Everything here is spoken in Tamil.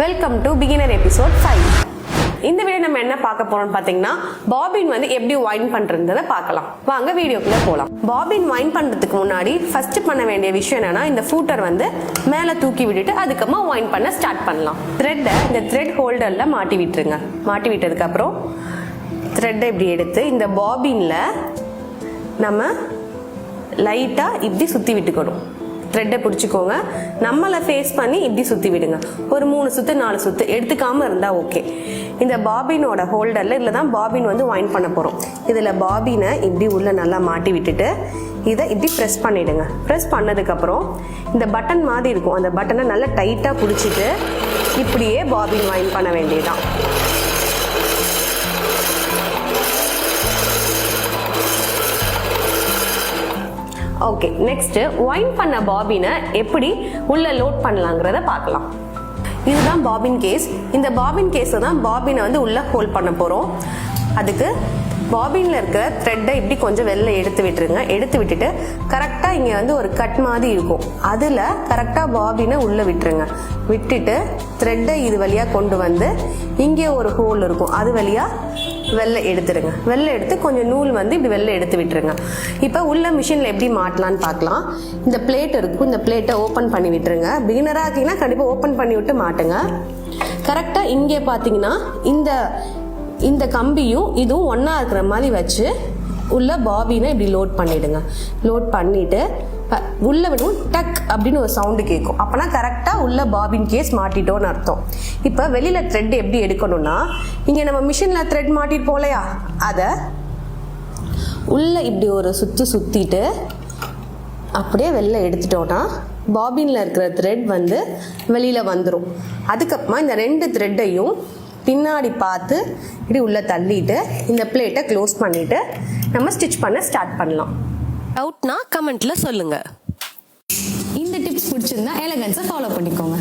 Welcome to beginner episode 5. இந்த வீடியோ நம்ம என்ன பார்க்க போறோம்னு பாத்தீங்கன்னா பாபின் வந்து எப்படி வைண்ட் பண்றதுன்றத பார்க்கலாம். வாங்க வீடியோக்குள்ள போலாம். பாபின் வைண்ட் பண்றதுக்கு முன்னாடி ஃபர்ஸ்ட் பண்ண வேண்டிய விஷயம் என்னன்னா இந்த ஃபூட்டர் வந்து மேல தூக்கி விட்டுட்டு அதுக்கப்புறமா வைண்ட் பண்ண ஸ்டார்ட் பண்ணலாம். த்ரெட்டை இந்த த்ரெட் ஹோல்டர்ல மாட்டி விட்டுருங்க. மாட்டி விட்டதுக்கு அப்புறம் த்ரெட்டை இப்படி எடுத்து இந்த பாபின்ல நம்ம லைட்டா இப்படி சுத்தி விட்டுக்கணும். த்ரெட்டை பிடிச்சிக்கோங்க. நம்மளை ஃபேஸ் பண்ணி இப்படி சுற்றி விடுங்க. ஒரு 3 சுத்து 4 சுத்து எடுத்துக்காமல் இருந்தால் ஓகே. இந்த பாபினோட ஹோல்டரில் இதில் தான் பாபின் வந்து வைண்ட் பண்ண போகிறோம். இதில் பாபினை இப்படி உள்ள நல்லா மாட்டி விட்டுட்டு இதை இப்படி ப்ரெஸ் பண்ணிவிடுங்க. ப்ரெஸ் பண்ணதுக்கப்புறம் இந்த பட்டன் மாதிரி இருக்கும், அந்த பட்டனை நல்லா டைட்டாக பிடிச்சிட்டு இப்படியே பாபின் வைண்ட் பண்ண வேண்டியதுதான். ஓகே, நெக்ஸ்ட் வைண்ட் பண்ண பாபினை எப்படி உள்ள லோட் பண்ணலாங்கிறத பார்க்கலாம். இதுதான் பாபின் கேஸ். இந்த பாபின் கேஸை தான் பாபினை வந்து உள்ள ஹோல்ட் பண்ண போறோம். அதுக்கு பாபின்ல இருக்கிற த்ரெட்டை இப்படி கொஞ்சம் வெளில எடுத்து விட்டுருங்க. எடுத்து விட்டுட்டு கரெக்டா இங்க வந்து ஒரு கட் மாதிரி இருக்கும், அதுல கரெக்டா பாபினை உள்ள விட்டுருங்க. விட்டுட்டு த்ரெட்டை இது வழியா கொண்டு வந்து இங்கே ஒரு ஹோல் இருக்கும், அது வழியா வெளில எடுத்துருங்க. வெளில எடுத்து கொஞ்சம் நூல் வந்து இப்படி வெளில எடுத்து விட்டுருங்க. இப்போ உள்ள மிஷினில் எப்படி மாட்டலான்னு பார்க்கலாம். இந்த பிளேட் இருக்கும், இந்த பிளேட்டை ஓப்பன் பண்ணி விட்டுருங்க. பிகினராக இருக்கீங்கன்னா கண்டிப்பாக ஓப்பன் பண்ணி விட்டு மாட்டுங்க. கரெக்டாக இங்கே பார்த்தீங்கன்னா இந்த கம்பியும் இதுவும் ஒன்றா இருக்கிற மாதிரி வச்சு உள்ள பாபினை இப்படி லோட் பண்ணிடுங்க. லோட் பண்ணிட்டு உள்ள விடும் டக் அப்படின்னு ஒரு சவுண்டு கேட்கும். அப்போனா கரெக்டாக உள்ள பாபின் கேஸ் மாட்டிட்டோன்னு அர்த்தம். இப்போ வெளியில் த்ரெட் எப்படி எடுக்கணும்னா, இங்கே நம்ம மிஷினில் த்ரெட் மாட்டிட்டு போகலையா, அதை உள்ள இப்படி ஒரு சுற்றிட்டு அப்படியே வெளில எடுத்துட்டோன்னா பாபினில் இருக்கிற த்ரெட் வந்து வெளியில் வந்துடும். அதுக்கப்புறமா இந்த 2 த்ரெட்டையும் பின்னாடி பார்த்து இப்படி உள்ள தள்ளிட்டு இந்த பிளேட்டை க்ளோஸ் பண்ணிட்டு நம்ம ஸ்டிச் பண்ண ஸ்டார்ட் பண்ணலாம். டவுட்னா கமெண்ட்ல சொல்லுங்க. இந்த டிப்ஸ் பிடிச்சிருந்தா எலகன்ஸை ஃபாலோ பண்ணிக்கோங்க.